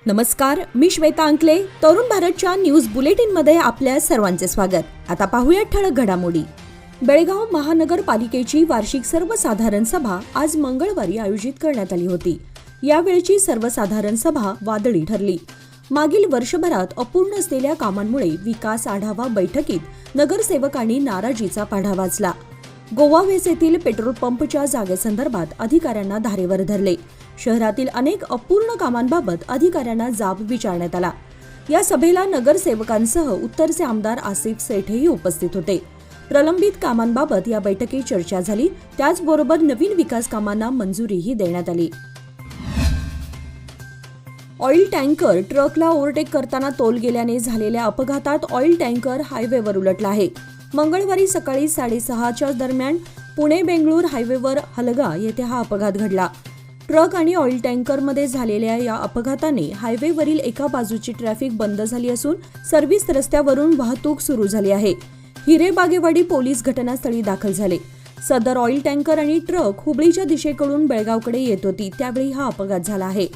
नमस्कार, मी श्वेता अंकले. तरुण भारतच्या न्यूज बुलेटिनमध्ये आपल्या सर्वांचे स्वागत. आता पाहूया ठळक घडामोडी. बेळगाव महानगरपालिकेची वार्षिक सर्वसाधारण सभा आज मंगळवारी आयोजित करण्यात आली होती. यावेळची सर्वसाधारण सभा वादळी ठरली. मागील वर्षभरात अपूर्ण असलेल्या कामांमुळे विकास आढावा बैठकीत नगरसेवकांनी नाराजीचा पाढा वाचला. गोवा वेस येथील पेट्रोल पंपच्या जागेसंदर्भात अधिकाऱ्यांना धारेवर धरले. शहरातील अनेक अपूर्ण कामांबाबत अधिकाऱ्यांना जाब विचारण्यात आला. या सभेला नगरसेवकांसह उत्तरचे आमदार आसिफ सेठही उपस्थित होते. प्रलंबित कामांबाबत या बैठकीत चर्चा झाली. त्याचबरोबर नवीन विकास कामांना मंजुरीही देण्यात आली. ऑइल टँकर ट्रकला ओव्हरटेक करताना तोल गेल्याने झालेल्या अपघातात ऑइल टँकर हायवेवर उलटला आहे. मंगळवारी सकाळी 6:30च्या दरम्यान पुणे बेंगळूर हायवेवर हलगा येथे हा अपघात घडला. ट्रक आणि ऑइल टँकरमध्ये झालेल्या या अपघाताने हायवेवरील एका बाजूची ट्रॅफिक बंद झाली असून सर्व्हिस रस्त्यावरून वाहतूक सुरू झाली आहे. हिरेबागेवाडी पोलीस घटनास्थळी दाखल झाले. सदर ऑइल टँकर आणि ट्रक हुबळीच्या दिशेकडून बेळगावकडे येत होती, त्यावेळी हा अपघात झाला आहे.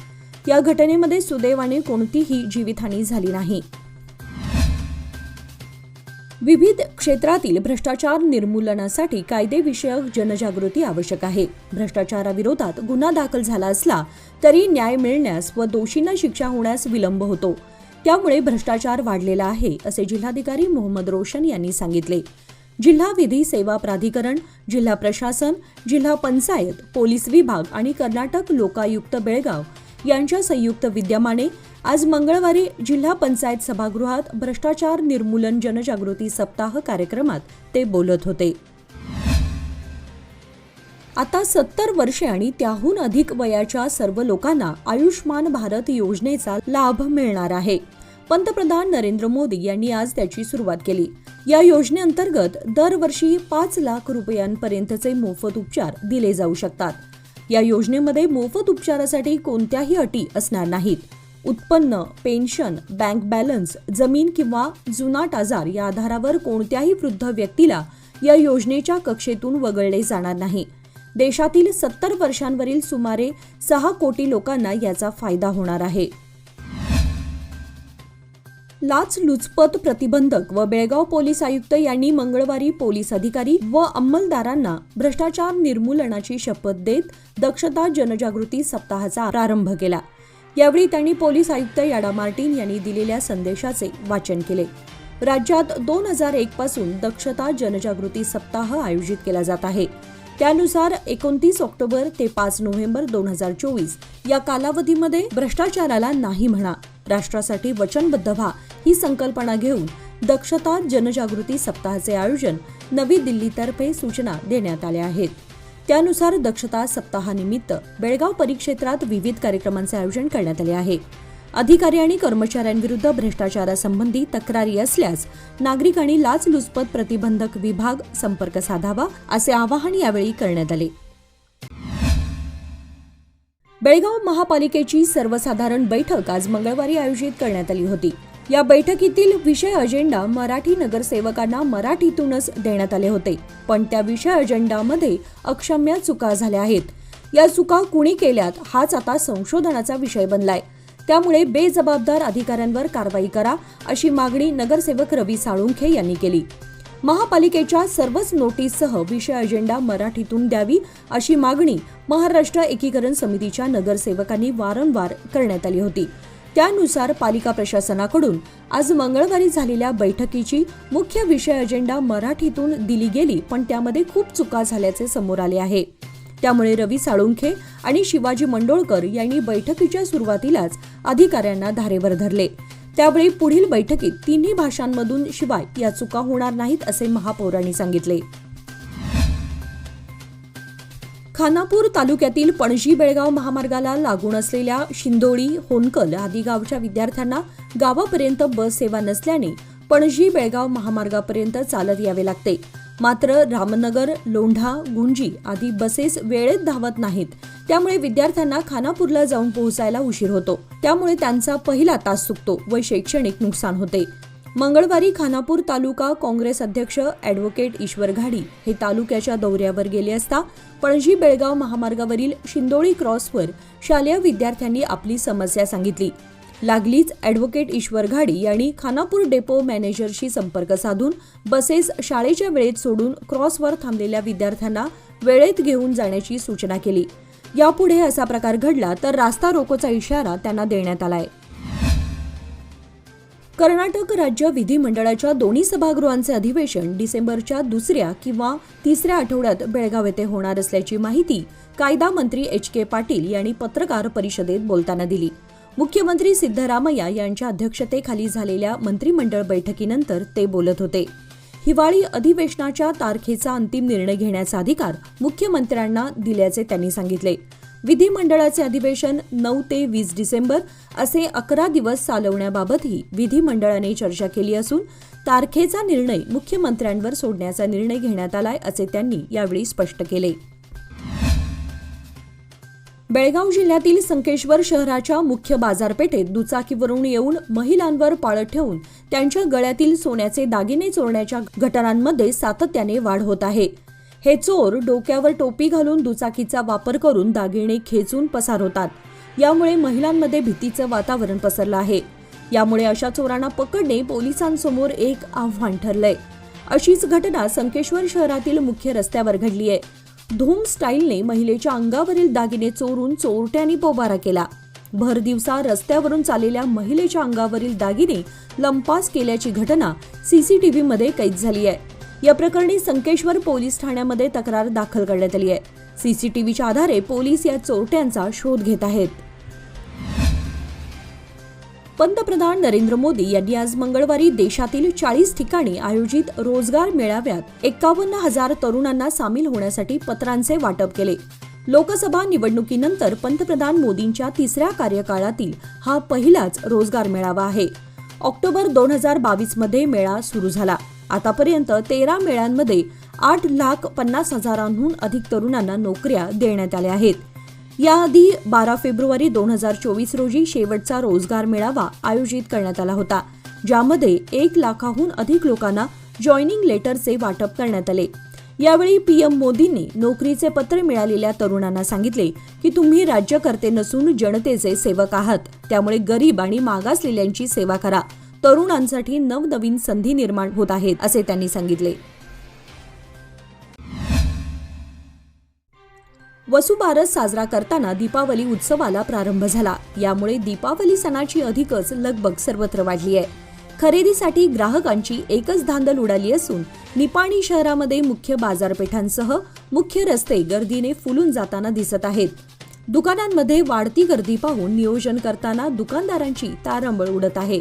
या घटनेमध्ये सुदैवाने कोणतीही जीवितहानी झाली नाही. विविध क्षेत्रातील भ्रष्टाचार निर्मूलनासाठी कायदेविषयक जनजागृती आवश्यक आहे. भ्रष्टाचाराविरोधात गुन्हा दाखल झाला असला तरी न्याय मिळण्यास व दोषींना शिक्षा होण्यास विलंब होतो. त्यामुळे भ्रष्टाचार वाढलेला आहे, असे जिल्हाधिकारी मोहम्मद रोशन यांनी सांगितले. जिल्हा विधी सेवा प्राधिकरण, जिल्हा प्रशासन, जिल्हा पंचायत, पोलीस विभाग आणि कर्नाटक लोकायुक्त बेळगाव यांच्या संयुक्त विद्यमाने आज मंगळवारी जिल्हा पंचायत सभागृहात भ्रष्टाचार निर्मूलन जनजागृती सप्ताह कार्यक्रमात ते बोलत होते. आता 70 वर्षे आणि त्याहून अधिक वयाच्या सर्व लोकांना आयुष्मान भारत योजनेचा लाभ मिळणार आहे. पंतप्रधान नरेंद्र मोदी यांनी आज त्याची सुरुवात केली. या योजनेअंतर्गत दरवर्षी 5 लाख रुपयांपर्यंतचे मोफत उपचार दिले जाऊ शकतात. या योजनेमध्ये मोफत उपचारासाठी कोणत्याही अटी असणार नाहीत. उत्पन्न, पेन्शन, बँक बॅलन्स, जमीन किंवा जुनाट आजार या आधारावर कोणत्याही वृद्ध व्यक्तीला या योजनेच्या कक्षेतून वगळले जाणार नाही. देशातील 70 वर्षांवरील सुमारे 6 कोटी लोकांना याचा फायदा होणार आहे. लाचलुचपत प्रतिबंधक व बेळगाव पोलीस आयुक्त यांनी मंगळवारी पोलीस अधिकारी व अंमलदारांना भ्रष्टाचार निर्मूलनाची शपथ देत दक्षता जनजागृती सप्ताहाचा प्रारंभ केला. यावेळी त्यांनी पोलीस आयुक्त याडा मार्टिन यांनी दिलेल्या संदेशाचे वाचन केले. राज्यात 2001 पासून दक्षता जनजागृती सप्ताह आयोजित केला जात आहे. त्यानुसार 29 ऑक्टोबर ते 5 नोव्हेंबर 2024 या कालावधीमध्ये भ्रष्टाचाराला नाही म्हणा, राष्ट्रासाठी वचनबद्ध व्हा ही संकल्पना घेऊन दक्षता जनजागृती सप्ताहाचे आयोजन नवी दिल्लीतर्फे सूचना देण्यात आल्या आहेत. त्यानुसार दक्षता सप्ताहानिमित्त बेळगाव परिक्षेत्रात विविध कार्यक्रमांचे आयोजन करण्यात आले आहे. अधिकारी आणि कर्मचाऱ्यांविरुद्ध भ्रष्टाचारासंबंधी तक्रारी असल्यास नागरिकांनी लाचलुचपत प्रतिबंधक विभाग संपर्क साधावा, असे आवाहन यावेळी करण्यात आले. बेळगाव महापालिकेची सर्वसाधारण बैठक आज मंगळवारी आयोजित करण्यात आली होती. या बैठकीतील विषय अजेंडा मराठी नगरसेवकांना मराठीतूनच देण्यात आले होते, पण त्या विषय अजेंडामध्ये अक्षम्य चुका झाल्या आहेत. या चुका कुणी केल्यात हाच आता संशोधनाचा विषय बनलाय. त्यामुळे बेजबाबदार अधिकाऱ्यांवर कारवाई करा, अशी मागणी नगरसेवक रवी साळुंखे यांनी केली. महापालिकेच्या सर्वच नोटीससह विषय अजेंडा मराठीतून द्यावी, अशी मागणी महाराष्ट्र एकीकरण समितीच्या नगरसेवकांनी वारंवार करण्यात आली होती. त्यानुसार पालिका प्रशासनाकडून आज मंगळवारी झालेल्या बैठकीची मुख्य विषय अजेंडा मराठीतून दिली गेली, पण त्यामध्ये खूप चुका झाल्याचे समोर आले आहे. त्यामुळे रवी साळुंखे आणि शिवाजी मंडोळकर यांनी बैठकीच्या सुरुवातीलाच अधिकाऱ्यांना धारेवर धरले. त्यावेळी पुढील बैठकीत 3ही भाषांमधून शिवाय या चुका होणार नाहीत, असे महापौरांनी सांगितले. खानापूर तालुक्यातील पणजी बेळगाव महामार्गाला लागून असलेल्या शिंदोळी, होनकल आदी गावच्या विद्यार्थ्यांना गावापर्यंत बस सेवा नसल्याने पणजी बेळगाव महामार्गापर्यंत चालत यावे लागते. मात्र रामनगर, लोंढा, गुंजी आदी बसेस वेळेत धावत नाहीत. त्यामुळे विद्यार्थ्यांना खानापूरला जाऊन पोहोचायला उशीर होतो. त्यामुळे त्यांचा पहिला तास चुकतो व शैक्षणिक नुकसान होते. मंगळवारी खानापूर तालुका काँग्रेस अध्यक्ष ॲडव्होकेट ईश्वर घाडी हे तालुक्याच्या दौऱ्यावर गेले असता पणजी बेळगाव महामार्गावरील शिंदोळी क्रॉसवर शालेय विद्यार्थ्यांनी आपली समस्या सांगितली. लागलीच ॲडव्होकेट ईश्वर घाडी यांनी खानापूर डेपो मॅनेजरशी संपर्क साधून बसेस शाळेच्या वेळेत सोडून क्रॉसवर थांबलेल्या विद्यार्थ्यांना वेळेत घेऊन जाण्याची सूचना केली. यापुढे असा प्रकार घडला तर रास्ता रोकोचा इशारा त्यांना देण्यात आलाय. कर्नाटक राज्य विधिमंडळाच्या दोन्ही सभागृहांचे अधिवेशन डिसेंबरच्या 2ऱ्या किंवा 3ऱ्या आठवड्यात बेळगाव येथे होणार असल्याची माहिती कायदा मंत्री H.K. पाटील यांनी पत्रकार परिषदेत बोलताना दिली. मुख्यमंत्री सिद्धरामय्या यांच्या अध्यक्षतेखाली झालेल्या मंत्रिमंडळ बैठकीनंतर ते बोलत होते. हिवाळी अधिवेशनाच्या तारखेचा अंतिम निर्णय घेण्याचा अधिकार मुख्यमंत्र्यांना दिल्याचे त्यांनी सांगितले. विधिमंडळाचे अधिवेशन 9 ते 20 डिसेंबर असे 11 दिवस चालवण्याबाबतही विधिमंडळाने चर्चा केली असून तारखेचा निर्णय मुख्यमंत्र्यांवर सोडण्याचा निर्णय घेण्यात आलाय असे त्यांनी यावेळी स्पष्ट केले. बेळगाव जिल्ह्यातील संकेश्वर शहराच्या मुख्य बाजारपेठेत दुचाकीवरून येऊन महिलांवर पाळत ठेवून त्यांच्या गळ्यातील सोन्याचे दागिने चोरण्याच्या घटनांमध्ये सातत्याने वाढ होत आहे. हे चोर डोक्यावर टोपी घालून दुचाकीचा वापर करून दागिने खेचून पसार होतात. यामुळे महिलांमध्ये भीतीचं वातावरण पसरलं आहे. यामुळे अशा चोरांना पकडणे पोलिसांसमोर एक आव्हान ठरलंय. अशीच घटना संकेश्वर शहरातील मुख्य रस्त्यावर घडली आहे. धूम स्टाईलने महिलेच्या अंगावरील दागिने चोरून चोरट्यांनी पोबारा केला. भर दिवसा रस्त्यावरून चाललेल्या महिलेच्या अंगावरील दागिने लंपास केल्याची घटना सीसीटीव्हीमध्ये कैद झाली आहे. या प्रकरणी संकेश्वर पोलीस ठाण्यामध्ये तक्रार दाखल करण्यात आली आहे. सीसीटीव्हीच्या आधारे पोलीस या चोरट्यांचा शोध घेत आहेत. पंतप्रधान नरेंद्र मोदी यांनी आज मंगळवारी देशातील 40 ठिकाणी आयोजित रोजगार मेळाव्यात 51,000 तरुणांना सामील होण्यासाठी पत्रांचे वाटप केले. लोकसभा निवडणुकीनंतर पंतप्रधान मोदींच्या 3ऱ्या कार्यकाळातील हा पहिलाच रोजगार मेळावा आहे. ऑक्टोबर 2022 मध्ये मेळा सुरू झाला. आतापर्यंत 13 मेळ्यांमध्ये 8,50,000हून अधिक तरुणांना नोकऱ्या देण्यात आल्या आहेत. याआधी 12 फेब्रुवारी 2024 रोजी शेवटचा रोजगार मेळावा आयोजित करण्यात आला होता, ज्यामध्ये 1 लाखाहून अधिक लोकांना जॉईनिंग लेटरचे वाटप करण्यात आले. यावेळी पीएम मोदींनी नोकरीचे पत्र मिळालेल्या तरुणांना सांगितले की तुम्ही राज्यकर्ते नसून जनतेचे सेवक आहात. त्यामुळे गरीब आणि मागासलेल्यांची सेवा करा. तरुणांसाठी नवनवीन संधी निर्माण होत आहेत असे त्यांनी सांगितले. वसुबारस साजरा करताना दीपावली उत्सवाला प्रारंभ झाला. यामुळे दीपावली सणाची अधिकच लगबग सर्वत्र वाढली आहे. खरेदीसाठी ग्राहकांची एकच धांदल उडाली असून निपाणी शहरामध्ये मुख्य बाजारपेठांसह मुख्य रस्ते गर्दीने फुलून जाताना दिसत आहेत. दुकानांमध्ये वाढती गर्दी पाहून नियोजन करताना दुकानदारांची तारंबळ उडत आहे.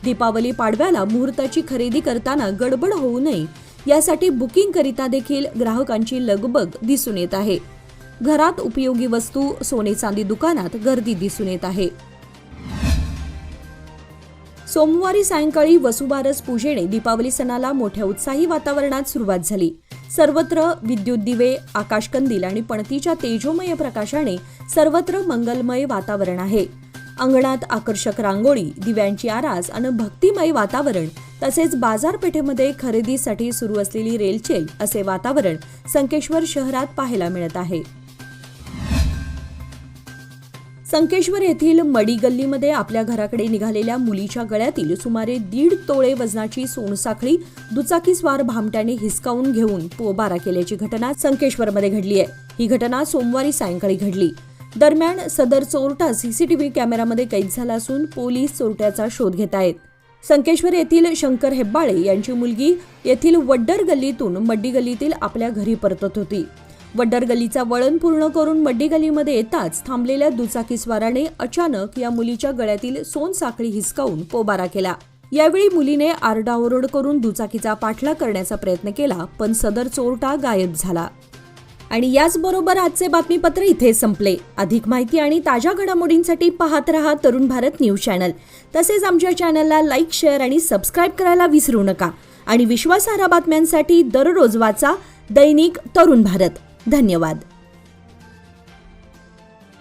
दीपावली पाडव्याला मुहूर्ताची खरेदी करताना गडबड होऊ नये यासाठी बुकिंग करिता देखील ग्राहकांची लगबग दिसून येत आहे. घरात उपयोगी वस्तू, सोने चांदी दुकानात गर्दी दिसून येत आहे. सोमवारी सायंकाळी वसुबारस पूजेने दीपावली सणाला मोठ्या उत्साही वातावरणात सुरुवात झाली. सर्वत्र विद्युत दिवे, आकाशकंदील आणि पणतीच्या तेजोमय प्रकाशाने सर्वत्र मंगलमय वातावरण आहे. अंगणात आकर्षक रांगोळी, दिव्यांची आरास आणि भक्तिमय वातावरण तसेच बाजारपेठेमध्ये खरेदीसाठी सुरू असलेली रेलचेल असे वातावरण संकेश्वर शहरात पाहायला मिळत आहे. संकेश्वर येथील मडी गल्लीमध्ये आपल्या घराकडे निघालेल्या मुलीच्या गळ्यातील सुमारे 1.5 तोळे वजनाची सोनसाखळी दुचाकीस्वार भामट्याने हिसकावून घेऊन पोबारा केल्याची घटना संकेश्वरमध्ये घडली आहे. ही घटना सोमवारी सायंकाळी घडली. दरम्यान सदर चोरटा सीसीटीव्ही कॅमेरामध्ये कैद झाला असून पोलीस चोरट्याचा शोध घेत आहेत. संकेश्वर येथील शंकर हेब्बाळे यांची मुलगी येथील वड्डर गल्लीतून मड्डी गल्लीतील आपल्या घरी परतत होती. वड्डर गल्लीचा वळण पूर्ण करून मड्डी गल्लीमध्ये येताच थांबलेल्या दुचाकीस्वाराने अचानक या मुलीच्या गळ्यातील सोनसाखळी हिसकावून पोबारा केला. यावेळी मुलीने आरडाओरड करून दुचाकीचा पाठलाग करण्याचा प्रयत्न केला, पण सदर चोरटा गायब झाला. आणि याचबरोबर आजचे बातमीपत्र इथे संपले. अधिक माहिती आणि ताज्या घडामोडींसाठी पाहत रहा तरुण भारत न्यूज चॅनल. तसेच आमच्या चॅनलला लाईक, शेअर आणि सबस्क्राईब करायला विसरू नका. आणि विश्वासार्ह बातम्यांसाठी दररोज वाचा दैनिक तरुण भारत. धन्यवाद.